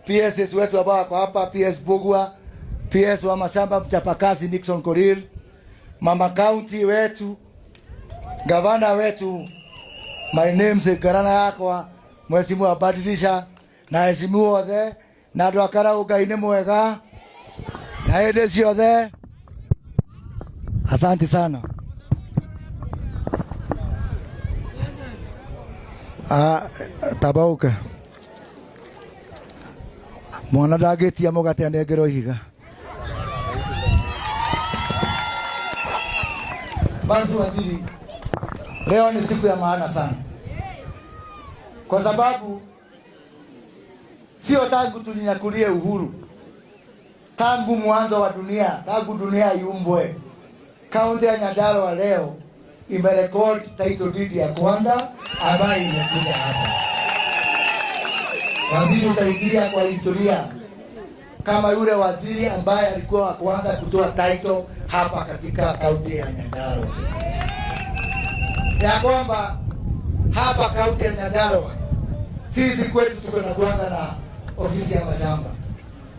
PS wetu ambao wako hapa, PS Bugwa, PS wa mashamba mchapakazi Nixon Korir, mama county wetu, gavana wetu, my name is Garana yakwa, mwesimu abadilisha, na esimu othe, na dwakara ugaine mwega, na edesi othe. Asante sana. Tabauka. Mwana dageti ya mogate anegero higa. Basi waziri, leo ni siku ya maana sana. Kwa sababu sio tangu tulinyakulie uhuru, tangu mwanzo wa dunia, tangu dunia iumbwe, kaunti ya Nyandarua leo imerekodi title deed ya kwanza ambayo imekuja hapa. Waziri, utaingia kwa historia kama yule waziri ambaye alikuwa wa kwanza kutoa title hapa katika kaunti ya Nyandarua. Ya kwamba hapa kaunti ya Nyandarua sisi kwetu tuko na gwanda na ofisi ya mashamba.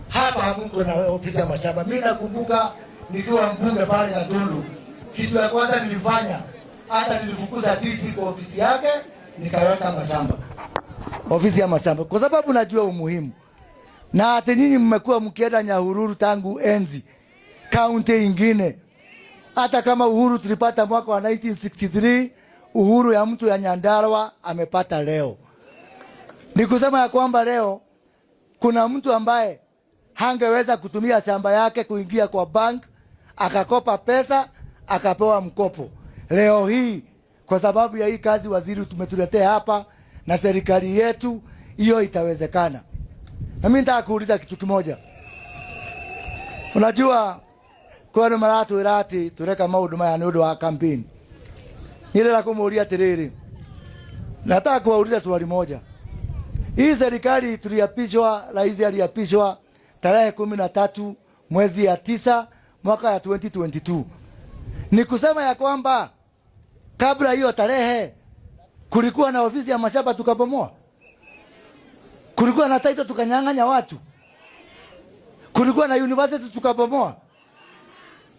Hapa hamuko na ofisi ya mashamba. Mimi nakumbuka nikiwa mbunge pale na Tundu, kitu ya kwanza nilifanya, hata nilifukuza DC kwa ofisi yake, nikaweka mashamba, ofisi ya mashamba, kwa sababu najua umuhimu. Na hata nyinyi mmekuwa mkienda Nyahururu tangu enzi kaunti ingine. Hata kama uhuru tulipata mwaka wa 1963, uhuru ya mtu ya Nyandarua amepata leo. Ni kusema ya kwamba leo kuna mtu ambaye hangeweza kutumia shamba yake kuingia kwa bank, akakopa pesa, akapewa mkopo. Leo hii kwa sababu ya hii kazi waziri tumetuletea hapa na serikali yetu, hiyo itawezekana. Na mimi nataka kuuliza kitu kimoja. Unajua kwa nini maratu irati tureka maundu maya ni undu wa campaign? Nile la kumuulia tiriri. Nataka kuwauliza swali moja. Hii serikali tuliapishwa, rais aliapishwa tarehe 13 mwezi ya 9 mwaka ya 2022. Ni kusema ya kwamba kabla hiyo tarehe kulikuwa na ofisi ya mashamba tukabomoa. Kulikuwa na title tukanyang'anya watu. Kulikuwa na university tukabomoa.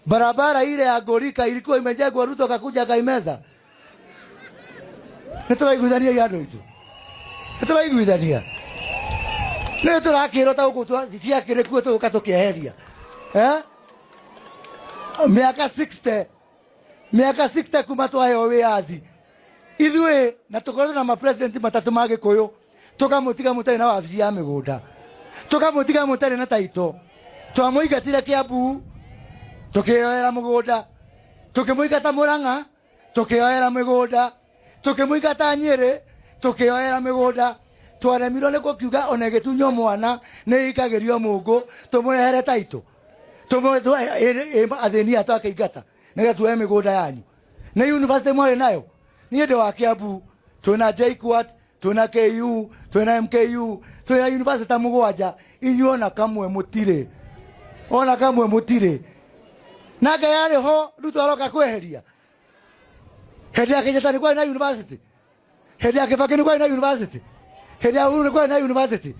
Barabara ile ya Gorika ilikuwa imejengwa, Ruto akakuja akaimeza. Nitaraiguithania yado itu. Nitaraiguithania. Leo turakirota huko tu ciakire kuo tukatokeheria. Miaka 60 kuma twayo wiathi. Ithuĩ na tukorwo na mapresident matatu mage koyo, tukamutiga mutari na wabici ya migunda, tukamutiga mutari na taito, twamuigatire Kiambu tukioera mugunda, tukimuigata Murang'a tukioera migunda, tukimuigata Nyeri tukioera migunda. Twaremirwo nĩ kukiuga ona gĩtunyo mwana nĩ ikagerio mungu tumurehere taito, athĩni atũ akaingata nĩgetha tuoe mĩgũnda yanyu. Nĩ university mwari nayo niĩ ndĩ wa Kiambu, twĩna JKUAT, twĩna KU, twĩna MKU, twĩna university mũgwanja, inyuĩ ona kamwe mũtirĩ, ona kamwe mũtirĩ. Na Ngai arĩ ho Ruto aroka kweheria. Hĩndĩ ya Kenyatta nĩ kwarĩ na university, hĩndĩ ya Kibaki nĩ kwarĩ na university, hĩndĩ ya Uhuru nĩ kwarĩ na university.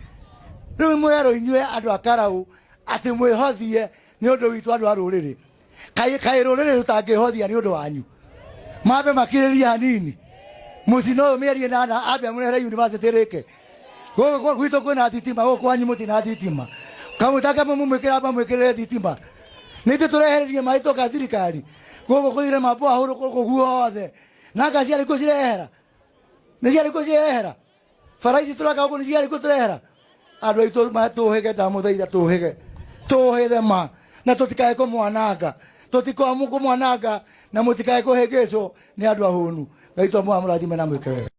Rĩu mwero inyuĩ andũ a Karaũ atĩ mwĩhothie nĩ ũndũ witũ andũ a rũrĩrĩ. Kaĩ rũrĩrĩ rũtangĩhothia nĩ ũndũ wanyu? Mabe makirĩria hanini. Mũcino mĩeri na ambe mũrehere university rĩke. Gũkũ gwitũ kwĩna thitima, gũkũ kwanyu mũtina thitima. Kamũtaka mũmwĩkĩra amba mwĩkĩrĩre thitima. Nĩtĩ tũrehererie maĩ toka thirikari. Gũkũ kwĩre mambo ahũrũ gũkũ guothe. Na ngaci arĩ kũcirehera. Nĩ ciarĩ kũcirehera. Faraici tũraka gũkũ nĩ ciarĩ kũtũrehera. Andũ aitũ matũhĩge ndamũthaitha tũhĩge. Tũhĩge ma na tũtikae kũmwananga. Tũtikae kũmwananga na mũtikae kũhĩngĩcwo nĩ andũ ahũnu. Ngai tũmũrathime na mwĩke wega.